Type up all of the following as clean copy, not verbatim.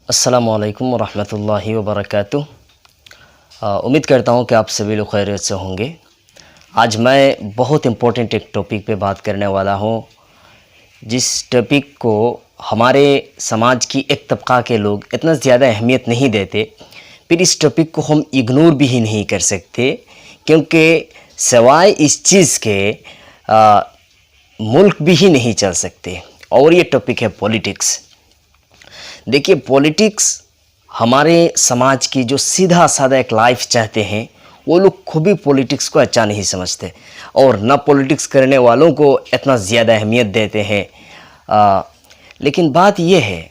अस्सलामुअलैकुम वरहमतुल्लाहि वबरकातुह। उम्मीद करता हूँ कि आप सभी लोग खैरियत से होंगे। आज मैं बहुत इम्पोर्टेंट एक टॉपिक पे बात करने वाला हूँ, जिस टॉपिक को हमारे समाज की एक तबका के लोग इतना ज़्यादा अहमियत नहीं देते, फिर इस टॉपिक को हम इग्नोर भी ही नहीं कर सकते, क्योंकि सिवाय इस चीज़ के मुल्क भी ही नहीं चल सकते। और ये टॉपिक है पॉलिटिक्स। देखिए, पॉलिटिक्स हमारे समाज की जो सीधा साधा एक लाइफ चाहते हैं, वो लोग खुद भी पॉलिटिक्स को अच्छा नहीं समझते और ना पॉलिटिक्स करने वालों को इतना ज़्यादा अहमियत देते हैं। लेकिन बात यह है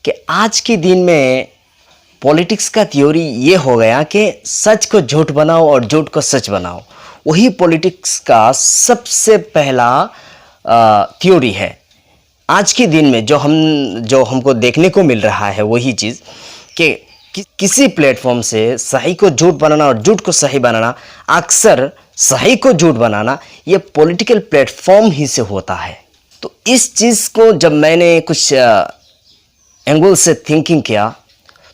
कि आज के दिन में पॉलिटिक्स का थ्योरी ये हो गया कि सच को झूठ बनाओ और झूठ को सच बनाओ। वही पॉलिटिक्स का सबसे पहला थ्योरी है। आज के दिन में जो हमको देखने को मिल रहा है वही चीज़ कि किसी प्लेटफॉर्म से सही को झूठ बनाना और झूठ को सही बनाना, अक्सर सही को झूठ बनाना, ये पॉलिटिकल प्लेटफॉर्म ही से होता है। तो इस चीज़ को जब मैंने कुछ एंगल से थिंकिंग किया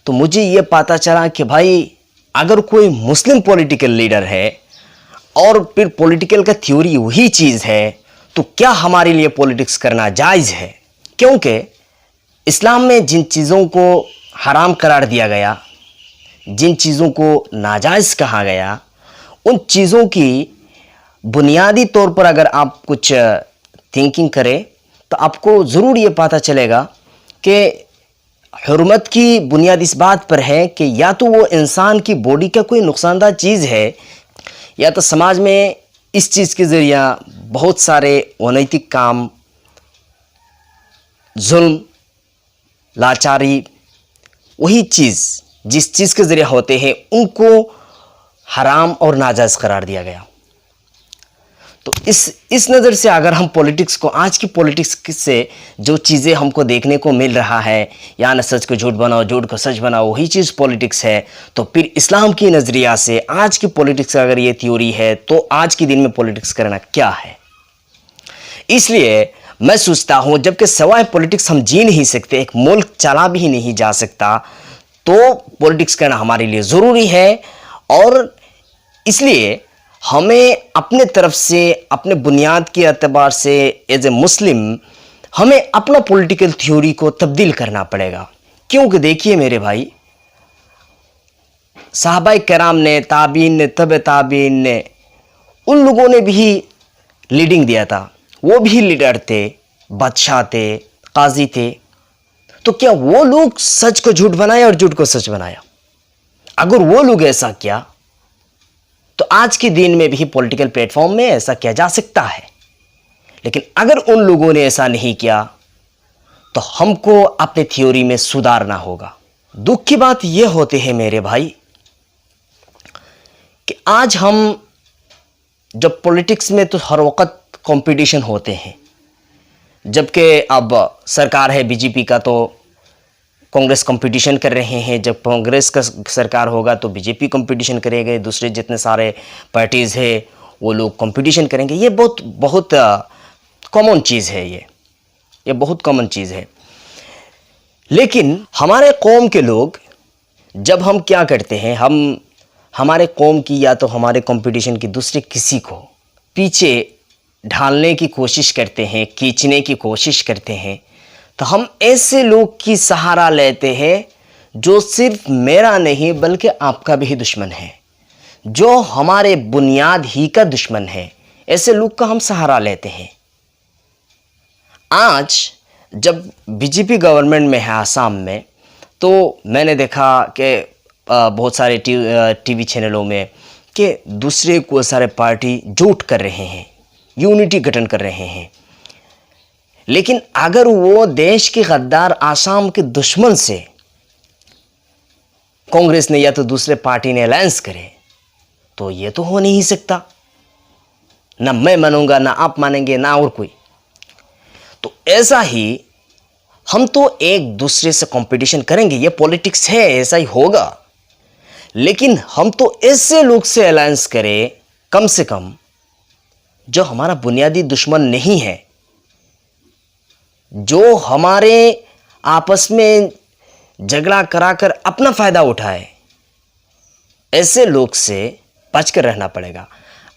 तो मुझे ये पता चला कि भाई, अगर कोई मुस्लिम पॉलिटिकल लीडर है और फिर पॉलिटिकल का थ्योरी वही चीज़ है, तो क्या हमारे लिए पॉलिटिक्स करना जायज़ है? क्योंकि इस्लाम में जिन चीज़ों को हराम करार दिया गया, जिन चीज़ों को नाजायज़ कहा गया, उन चीज़ों की बुनियादी तौर पर अगर आप कुछ थिंकिंग करें तो आपको ज़रूर ये पता चलेगा कि हुर्मत की बुनियाद इस बात पर है कि या तो वो इंसान की बॉडी का कोई नुकसानदार चीज़ है, या तो समाज में इस चीज़ के ज़रिया बहुत सारे अनैतिक काम, जुल्म, लाचारी, वही चीज़ जिस चीज़ के ज़रिए होते हैं, उनको हराम और नाजायज़ करार दिया गया। तो इस नज़र से अगर हम पॉलिटिक्स को, आज की पॉलिटिक्स से जो चीज़ें हमको देखने को मिल रहा है, या न सच को झूठ बनाओ झूठ को सच बनाओ, वही चीज़ पॉलिटिक्स है, तो फिर इस्लाम की नज़रिया से आज की पॉलिटिक्स अगर ये थ्योरी है, तो आज के दिन में पॉलिटिक्स करना क्या है? इसलिए मैं सोचता हूँ, जबकि सवाए पॉलिटिक्स हम जी नहीं सकते, एक मुल्क चला भी नहीं जा सकता, तो पॉलिटिक्स करना हमारे लिए ज़रूरी है। और इसलिए हमें अपने तरफ से, अपने बुनियाद के एतबार से एज ए मुस्लिम, हमें अपना पॉलिटिकल थ्योरी को तब्दील करना पड़ेगा। क्योंकि देखिए मेरे भाई, सहाबाए कराम ने, ताबीन ने, तब ताबीन ने, उन लोगों ने भी लीडिंग दिया था। वो भी लीडर थे, बादशाह थे, काजी थे। तो क्या वो लोग सच को झूठ बनाया और झूठ को सच बनाया? अगर वो लोग ऐसा किया तो आज के दिन में भी पॉलिटिकल प्लेटफॉर्म में ऐसा किया जा सकता है। लेकिन अगर उन लोगों ने ऐसा नहीं किया तो हमको अपने थ्योरी में सुधारना होगा। दुख की बात यह होती है मेरे भाई कि आज हम जब पॉलिटिक्स में तो हर वक्त कंपटीशन होते हैं, जबकि अब सरकार है बीजेपी का तो कांग्रेस कंपटीशन कर रहे हैं, जब कांग्रेस का सरकार होगा तो बीजेपी कंपटीशन करेंगे, दूसरे जितने सारे पार्टीज़ हैं वो लोग कंपटीशन करेंगे। ये बहुत कॉमन चीज़ है, ये बहुत कॉमन चीज़ है। लेकिन हमारे कौम के लोग, जब हम क्या करते हैं, हम हमारे कौम की या तो हमारे कंपटीशन की दूसरे किसी को पीछे ढालने की कोशिश करते हैं, खींचने की कोशिश करते हैं, तो हम ऐसे लोग की सहारा लेते हैं जो सिर्फ मेरा नहीं बल्कि आपका भी दुश्मन है, जो हमारे बुनियाद ही का दुश्मन है। ऐसे लोग का हम सहारा लेते हैं। आज जब बीजेपी गवर्नमेंट में है आसाम में, तो मैंने देखा कि बहुत सारे टीवी चैनलों में कि दूसरे को सारे पार्टी झूठ कर रहे हैं, यूनिटी गठन कर रहे हैं। लेकिन अगर वो देश के गद्दार आसाम के दुश्मन से कांग्रेस ने या तो दूसरे पार्टी ने अलायंस करे, तो ये तो हो नहीं सकता। ना मैं मानूंगा, ना आप मानेंगे, ना और कोई। तो ऐसा ही हम तो एक दूसरे से कंपटीशन करेंगे, ये पॉलिटिक्स है, ऐसा ही होगा। लेकिन हम तो ऐसे लोग से अलायंस करें, कम से कम जो हमारा बुनियादी दुश्मन नहीं है, जो हमारे आपस में झगड़ा कराकर अपना फ़ायदा उठाए, ऐसे लोग से बचकर रहना पड़ेगा।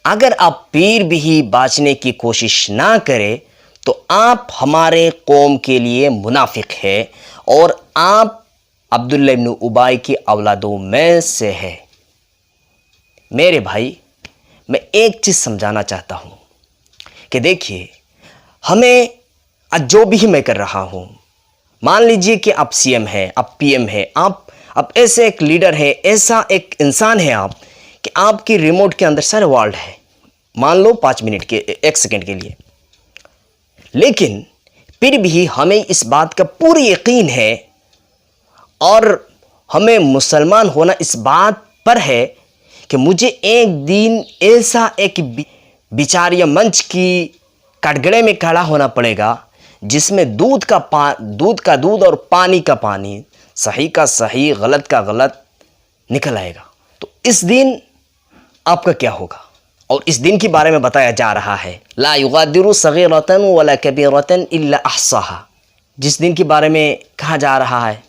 अगर आप फिर भी बाँचने की कोशिश ना करें तो आप हमारे कौम के लिए मुनाफिक है और आप अब्दुल्ला इब्न उबाई की औलादों में से है। मेरे भाई, मैं एक चीज़ समझाना चाहता हूँ कि देखिए, हमें आज जो भी मैं कर रहा हूँ, मान लीजिए कि आप सीएम है, आप पीएम है, आप ऐसे एक लीडर है, ऐसा एक इंसान है आप कि आपकी रिमोट के अंदर सारे वर्ल्ड है, मान लो 5 मिनट के 1 सेकंड के लिए। लेकिन फिर भी हमें इस बात का पूरी यकीन है और हमें मुसलमान होना इस बात पर है कि मुझे एक दिन ऐसा एक विचारीय मंच की कटघरे में खड़ा होना पड़ेगा जिसमें दूध का दूध और पानी का पानी, सही का सही, गलत का गलत निकल आएगा। तो इस दिन आपका क्या होगा? और इस दिन के बारे में बताया जा रहा है, ला युगादिरु सगीरतन वला कबीरतन इल्ला अहसाहा। जिस दिन के बारे में कहा जा रहा है,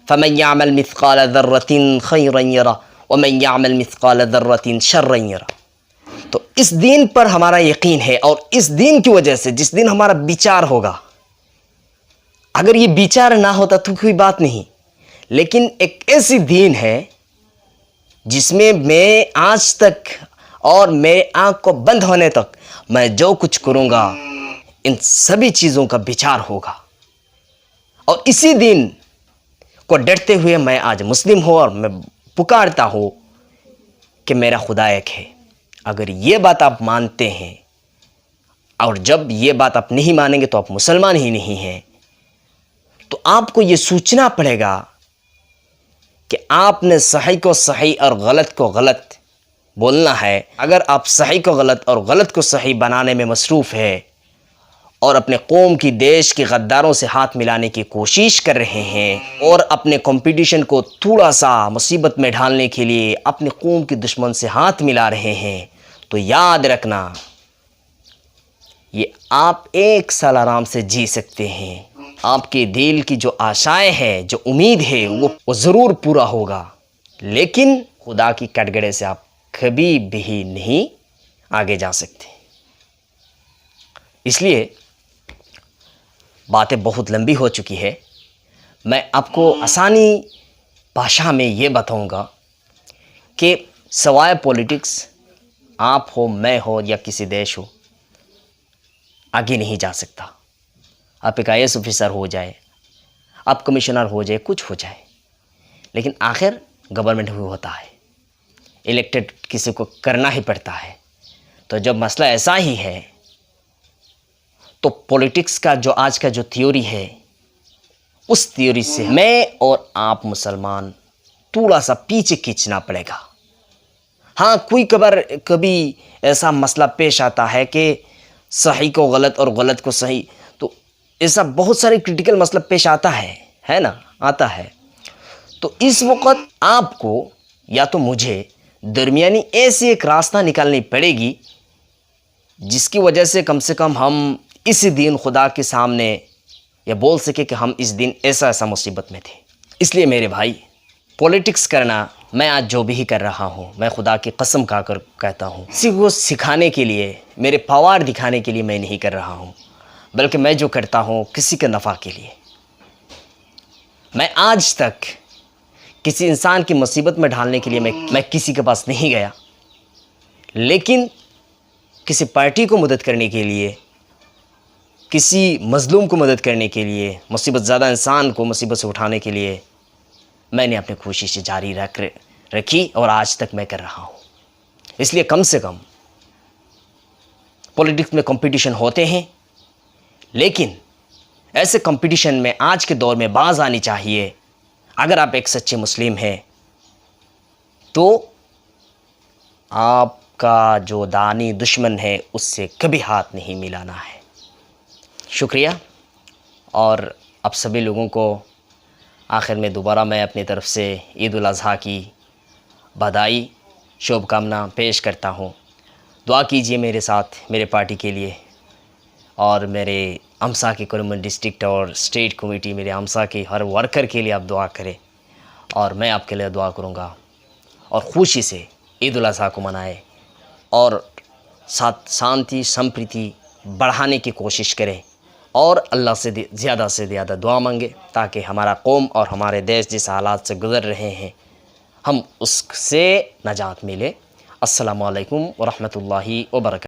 फमन यअमल मिस्काल ज़र्रतिन खैरन यरा वमन यअमल मिस्काल ज़र्रतिन शर्रन यरा। तो इस दिन पर हमारा यकीन है और इस दिन की वजह से जिस दिन हमारा विचार होगा, अगर ये विचार ना होता तो कोई बात नहीं, लेकिन एक ऐसी दिन है जिसमें मैं आज तक और मेरे आँख को बंद होने तक मैं जो कुछ करूँगा इन सभी चीज़ों का विचार होगा। और इसी दिन को डरते हुए मैं आज मुस्लिम हूँ और मैं पुकारता हूँ कि मेरा खुदा एक है। अगर ये बात आप मानते हैं और जब ये बात आप नहीं मानेंगे तो आप मुसलमान ही नहीं हैं, तो आपको ये सोचना पड़ेगा कि आपने सही को सही और गलत को गलत बोलना है। अगर आप सही को गलत और गलत को सही बनाने में मसरूफ़ है और अपने कौम की, देश के गद्दारों से हाथ मिलाने की कोशिश कर रहे हैं और अपने कंपटीशन को थोड़ा सा मुसीबत में ढालने के लिए अपने कौम के दुश्मन से हाथ मिला रहे हैं, तो याद रखना, ये आप 1 साल आराम से जी सकते हैं। आपके दिल की जो आशाएं हैं, जो उम्मीद है, वो ज़रूर पूरा होगा, लेकिन खुदा की कटघरे से आप कभी भी नहीं आगे जा सकते। इसलिए बातें बहुत लंबी हो चुकी है। मैं आपको आसानी भाषा में ये बताऊंगा कि सवाए पॉलिटिक्स, आप हो, मैं हो या किसी देश हो, आगे नहीं जा सकता। आप एक IAS ऑफिसर हो जाए, आप कमिश्नर हो जाए, कुछ हो जाए, लेकिन आखिर गवर्नमेंट भी होता है, इलेक्टेड किसी को करना ही पड़ता है। तो जब मसला ऐसा ही है तो पॉलिटिक्स का जो आज का जो थ्योरी है, उस थ्योरी से मैं और आप मुसलमान थोड़ा सा पीछे खींचना पड़ेगा। हाँ, कोई कभी ऐसा मसला पेश आता है कि सही को गलत और गलत को सही, तो ऐसा बहुत सारे क्रिटिकल मसला पेश आता है ना, आता है। तो इस वक्त आपको या तो मुझे दरमियानी ऐसी एक रास्ता निकालनी पड़ेगी जिसकी वजह से कम हम इस दिन खुदा के सामने ये बोल सके कि हम इस दिन ऐसा मुसीबत में थे। इसलिए मेरे भाई, पॉलिटिक्स करना, मैं आज जो भी कर रहा हूँ, मैं खुदा की कसम खाकर कहता हूँ, किसी को सिखाने के लिए, मेरे पावर दिखाने के लिए मैं नहीं कर रहा हूँ, बल्कि मैं जो करता हूँ किसी के नफ़ा के लिए। मैं आज तक किसी इंसान की मुसीबत में डालने के लिए मैं किसी के पास नहीं गया, लेकिन किसी पार्टी को मदद करने के लिए, किसी मज़लूम को मदद करने के लिए, मुसीबत ज़्यादा इंसान को मुसीबत से उठाने के लिए मैंने अपनी कोशिशें जारी रखी और आज तक मैं कर रहा हूँ। इसलिए कम से कम पॉलिटिक्स में कंपटीशन होते हैं, लेकिन ऐसे कंपटीशन में आज के दौर में बाज आनी चाहिए। अगर आप एक सच्चे मुस्लिम हैं तो आपका जो दानी दुश्मन है उससे कभी हाथ नहीं मिलाना है। शुक्रिया। और आप सभी लोगों को आखिर में दोबारा मैं अपनी तरफ से ईद उल अज़हा की बधाई, शुभकामना पेश करता हूँ। दुआ कीजिए मेरे साथ, मेरे पार्टी के लिए और मेरे अमसा की करीमगंज डिस्ट्रिक्ट और स्टेट कमेटी, मेरे अमसा के हर वर्कर के लिए आप दुआ करें और मैं आपके लिए दुआ करूँगा। और खुशी से ईद उल अज़हा को मनाएं और साथ शांति संप्रीति बढ़ाने की कोशिश करें और अल्लाह से ज़्यादा दुआ मांगे ताकि हमारा कौम और हमारे देश जिस हालात से गुज़र रहे हैं हम उससे नजात मिले। अस्सलामु अलैकुम व रहमतुल्लाहि व बरकातहू।